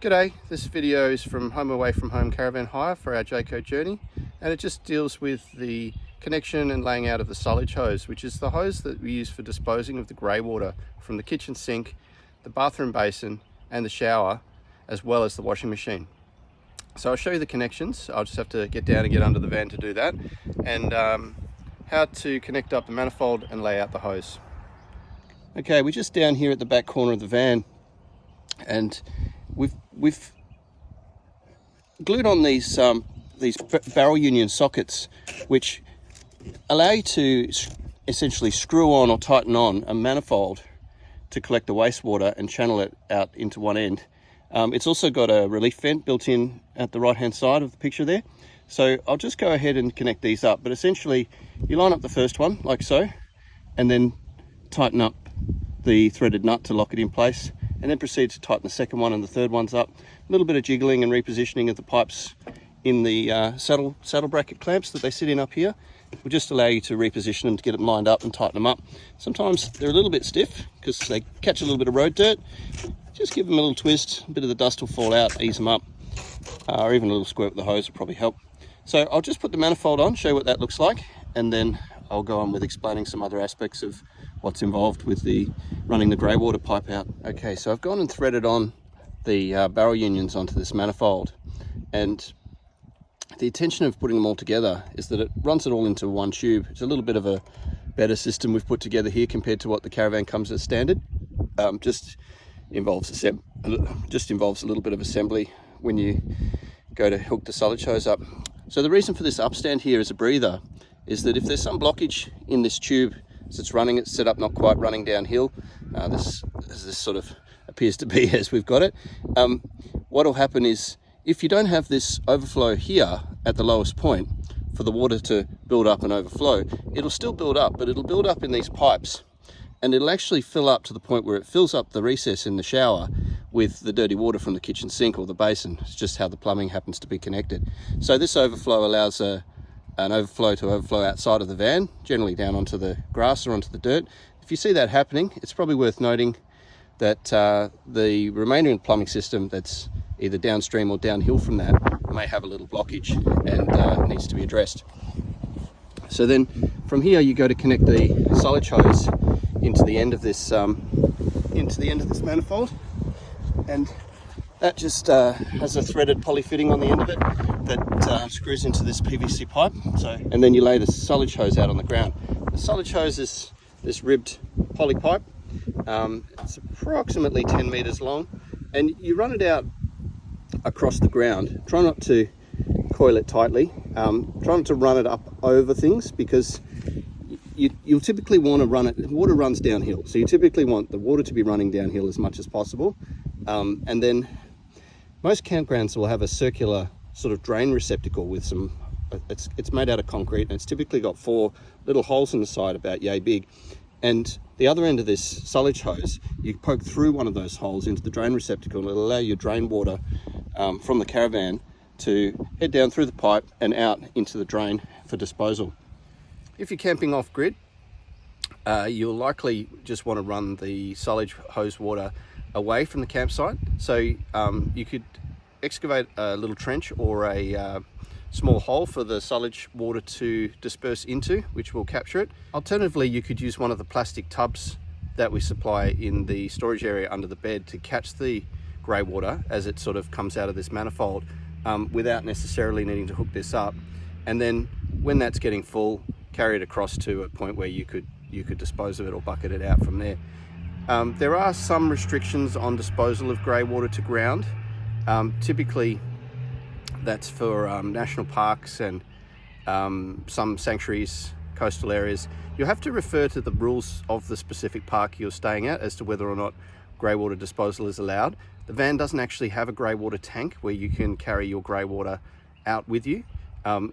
G'day, this video is from Home Away from Home Caravan Hire for our Jayco Journey, and it just deals with the connection and laying out of the Sullage hose, which is the hose that we use for disposing of the grey water from the kitchen sink, the bathroom basin and the shower, as well as the washing machine. So I'll show you the connections. I'll just have to get down and get under the van to do that, and how to connect up the manifold and lay out the hose. Okay, we're just down here at the back corner of the van, and we've glued on these barrel union sockets, which allow you to essentially screw on or tighten on a manifold to collect the wastewater and channel it out into one end. It's also got a relief vent built in at the right hand side of the picture there. So I'll just go ahead and connect these up, but essentially you line up the first one like so, and then tighten up the threaded nut to lock it in place, and then proceed to tighten the second one and the third ones up. A little bit of jiggling and repositioning of the pipes in the saddle bracket clamps that they sit in up here will just allow you to reposition them to get them lined up and tighten them up. Sometimes they're a little bit stiff because they catch a little bit of road dirt. Just give them a little twist, a bit of the dust will fall out, ease them up, or even a little squirt with the hose will probably help. So I'll just put the manifold on, show you what that looks like, and then I'll go on with explaining some other aspects of what's involved with the running the grey water pipe out. Okay, so I've gone and threaded on the barrel unions onto this manifold, and the intention of putting them all together is that it runs it all into one tube. It's a little bit of a better system we've put together here compared to what the Caravan comes as standard. Just involves a little bit of assembly when you go to hook the Sullage hose up. So the reason for this upstand here as a breather is that if there's some blockage in this tube as it's running, it's set up not quite running downhill, as this sort of appears to be as we've got it, what will happen is if you don't have this overflow here at the lowest point for the water to build up and overflow, it'll still build up, but it'll build up in these pipes, and it'll actually fill up to the point where it fills up the recess in the shower with the dirty water from the kitchen sink or the basin. It's just how the plumbing happens to be connected. So this overflow allows an overflow to overflow outside of the van, generally down onto the grass or onto the dirt. If you see that happening, it's probably worth noting that the remainder of the plumbing system that's either downstream or downhill from that may have a little blockage and needs to be addressed. So then from here you go to connect the Sullage hose into the end of this manifold, and that just has a threaded poly fitting on the end of it that screws into this PVC pipe. And then you lay the Sullage hose out on the ground. The Sullage hose is this ribbed poly pipe. It's approximately 10 meters long, and you run it out across the ground. Try not to coil it tightly. Try not to run it up over things, because you'll typically want to run it, water runs downhill, so you typically want the water to be running downhill as much as possible. And then most campgrounds will have a circular sort of drain receptacle with some, it's made out of concrete, and it's typically got 4 little holes in the side about yay big. And the other end of this Sullage hose, you poke through one of those holes into the drain receptacle, and it'll allow your drain water from the Caravan to head down through the pipe and out into the drain for disposal. If you're camping off grid, you'll likely just want to run the Sullage hose water away from the campsite. So you could excavate a little trench or a small hole for the Sullage water to disperse into, which will capture it. Alternatively, you could use one of the plastic tubs that we supply in the storage area under the bed to catch the grey water as it sort of comes out of this manifold, without necessarily needing to hook this up. And then when that's getting full, carry it across to a point where you could dispose of it or bucket it out from there. There are some restrictions on disposal of grey water to ground. Typically that's for national parks and some sanctuaries, coastal areas. You'll have to refer to the rules of the specific park you're staying at as to whether or not grey water disposal is allowed. The van doesn't actually have a grey water tank where you can carry your grey water out with you.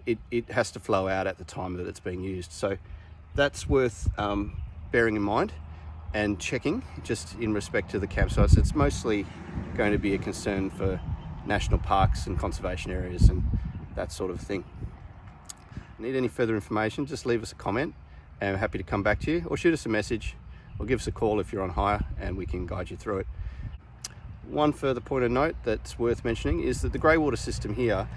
It has to flow out at the time that it's being used. So that's worth bearing in mind and checking just in respect to the campsites. It's mostly going to be a concern for national parks and conservation areas and that sort of thing. Need any further information, just leave us a comment and I'm happy to come back to you, or shoot us a message or give us a call if you're on hire and we can guide you through it. One further point of note that's worth mentioning is that the Greywater system here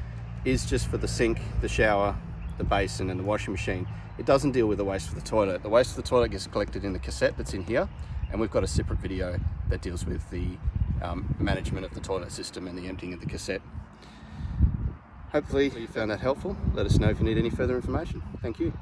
is just for the sink, the shower, the basin and the washing machine. It doesn't deal with the waste for the toilet. The waste for the toilet gets collected in the cassette that's in here, and we've got a separate video that deals with the management of the toilet system and the emptying of the cassette. Hopefully you found that helpful. Let us know if you need any further information. Thank you.